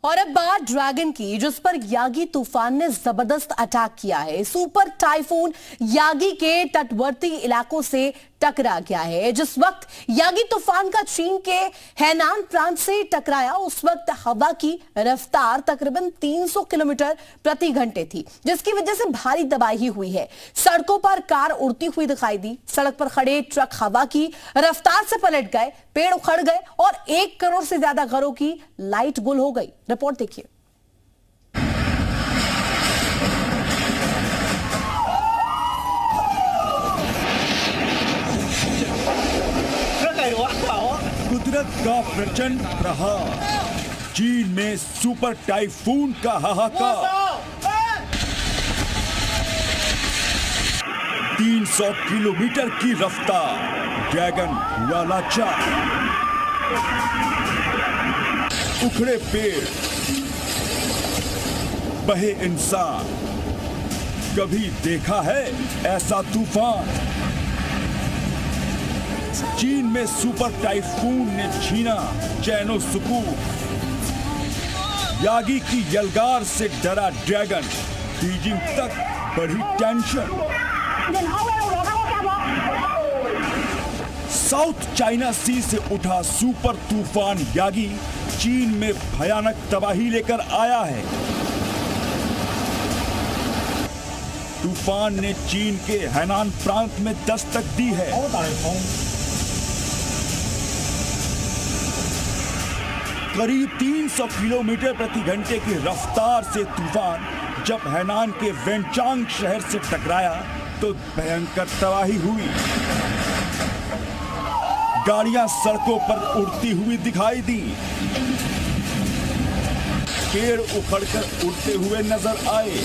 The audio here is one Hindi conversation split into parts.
और अब बात ड्रैगन की, जिस पर यागी तूफान ने जबरदस्त अटैक किया है। सुपर टाइफून यागी के तटवर्ती इलाकों से टकरा गया है। जिस वक्त यागी तूफान का चीन के हैनान प्रांत से टकराया, उस वक्त हवा की रफ्तार तकरीबन 300 किलोमीटर प्रति घंटे थी, जिसकी वजह से भारी तबाही हुई है। सड़कों पर कार उड़ती हुई दिखाई दी, सड़क पर खड़े ट्रक हवा की रफ्तार से पलट गए, पेड़ उखड़ गए और 1 करोड़ से ज्यादा घरों की लाइट गुल हो गई। रिपोर्ट देखिए। कुदरत का प्रचंड प्रहार, चीन में सुपर टाइफून का हाहाकार। 300 किलोमीटर की रफ्तार, ड्रैगन हुआ लाचार। उखड़े पेड़, बहे इंसान, कभी देखा है ऐसा तूफान? चीन में सुपर टाइफून ने छीना चैनो सुकून। यागी की यलगार से डरा ड्रैगन, बीजिंग तक बढ़ी टेंशन। साउथ चाइना सी से उठा सुपर तूफान यागी चीन में भयानक तबाही लेकर आया है। तूफान ने चीन के हैनान प्रांत में दस्तक दी है। करीब 300 किलोमीटर प्रति घंटे की रफ्तार से तूफान जब हैनान के वेनचांग शहर से टकराया तो भयंकर तबाही हुई। गाड़ियां सड़कों पर उड़ती हुई दिखाई दी, पेड़ उखड़कर उड़ते हुए नजर आए।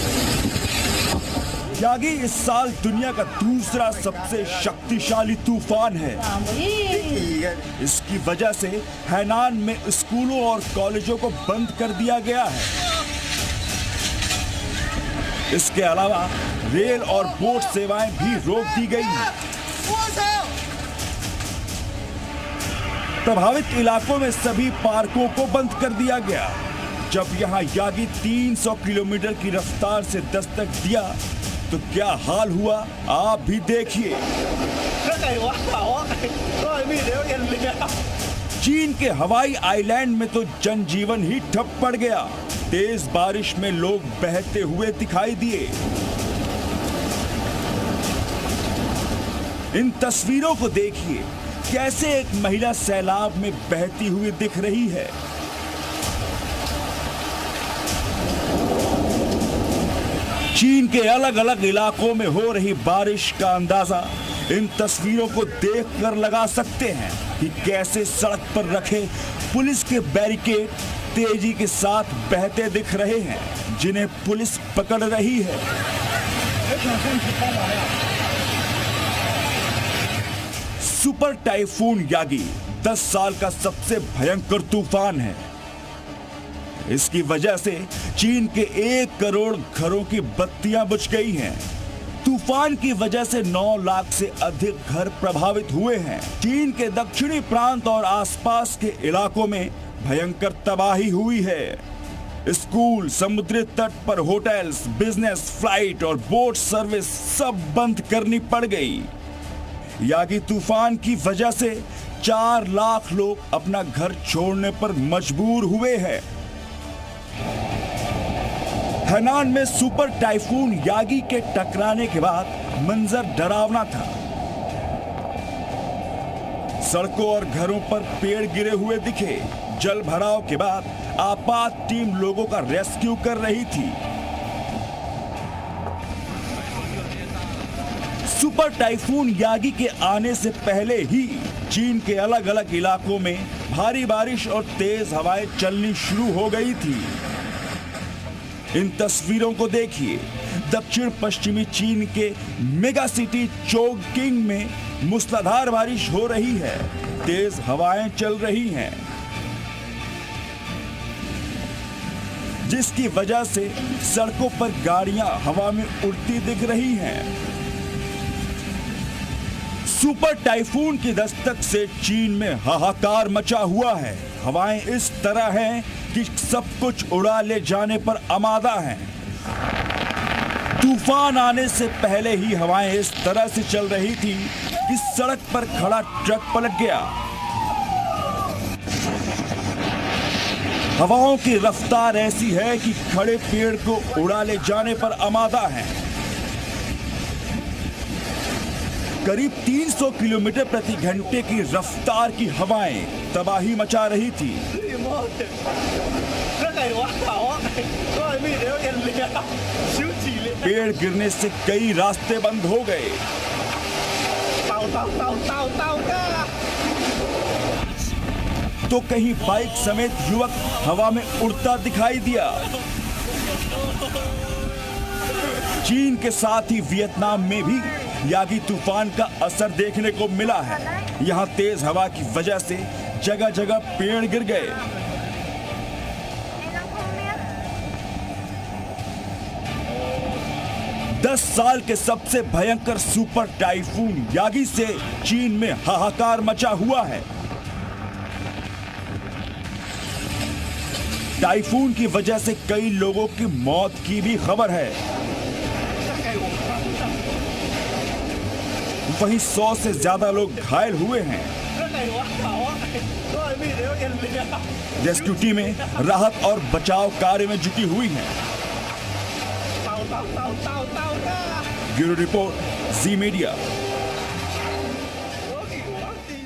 यागी इस साल दुनिया का दूसरा सबसे शक्तिशाली तूफान है। इसकी वजह से हैनान में स्कूलों और कॉलेजों को बंद कर दिया गया है। इसके अलावा रेल और बोट सेवाएं भी रोक दी गई हैं। प्रभावित इलाकों में सभी पार्कों को बंद कर दिया गया। जब यहां यागी 300 किलोमीटर की रफ्तार से दस्तक दिया तो क्या हाल हुआ, आप भी देखिए। चीन के हवाई आइलैंड में तो जनजीवन ही ठप पड़ गया। तेज बारिश में लोग बहते हुए दिखाई दिए। इन तस्वीरों को देखिए, कैसे एक महिला सैलाब में बहती हुई दिख रही है। चीन के अलग अलग इलाकों में हो रही बारिश का अंदाजा इन तस्वीरों को देखकर लगा सकते हैं कि कैसे सड़क पर रखे पुलिस के बैरिकेड तेजी के साथ बहते दिख रहे हैं, जिन्हें पुलिस पकड़ रही है। सुपर टाइफून यागी 10 साल का सबसे भयंकर तूफान है। इसकी वजह से चीन के 1 करोड़ घरों की बत्तियां बुझ गई हैं। तूफान की वजह से 9 लाख से अधिक घर प्रभावित हुए हैं। चीन के दक्षिणी प्रांत और आसपास के इलाकों में भयंकर तबाही हुई है। स्कूल, समुद्री तट पर होटल्स, बिजनेस, फ्लाइट और बोट सर्विस सब बंद करनी पड़ गई। यागी तूफान की वजह से 4 लाख लोग अपना घर छोड़ने पर मजबूर हुए हैं। हैनान में सुपर टाइफून यागी के टकराने के बाद मंजर डरावना था। सड़कों और घरों पर पेड़ गिरे हुए दिखे। जल भराव के बाद आपात टीम लोगों का रेस्क्यू कर रही थी। सुपर टाइफून यागी के आने से पहले ही चीन के अलग अलग इलाकों में भारी बारिश और तेज हवाएं चलनी शुरू हो गई थी। इन तस्वीरों को देखिए। दक्षिण पश्चिमी चीन के मेगा सिटी चोंगकिंग में मूसलाधार बारिश हो रही है, तेज हवाएं चल रही हैं, जिसकी वजह से सड़कों पर गाड़ियां हवा में उड़ती दिख रही हैं। सुपर टाइफून की दस्तक से चीन में हाहाकार मचा हुआ है। हवाएं इस तरह हैं कि सब कुछ उड़ा ले जाने पर आमादा हैं। तूफान आने से पहले ही हवाएं इस तरह से चल रही थी कि सड़क पर खड़ा ट्रक पलट गया। हवाओं की रफ्तार ऐसी है कि खड़े पेड़ को उड़ा ले जाने पर आमादा है। करीब 300 किलोमीटर प्रति घंटे की रफ्तार की हवाएं तबाही मचा रही थी। पेड़ गिरने से कई रास्ते बंद हो गए। तो कहीं बाइक समेत युवक हवा में उड़ता दिखाई दिया। चीन के साथ ही वियतनाम में भी यागी तूफान का असर देखने को मिला है। यहां तेज हवा की वजह से जगह जगह पेड़ गिर गए। दस साल के सबसे भयंकर सुपर टाइफून यागी से चीन में हाहाकार मचा हुआ है। टाइफून की वजह से कई लोगों की मौत की भी खबर है। वहीं 100 से ज्यादा लोग घायल हुए हैं। रेस्क्यू टीमें राहत और बचाव कार्य में जुटी हुई हैं। ब्यूरो रिपोर्ट, जी मीडिया।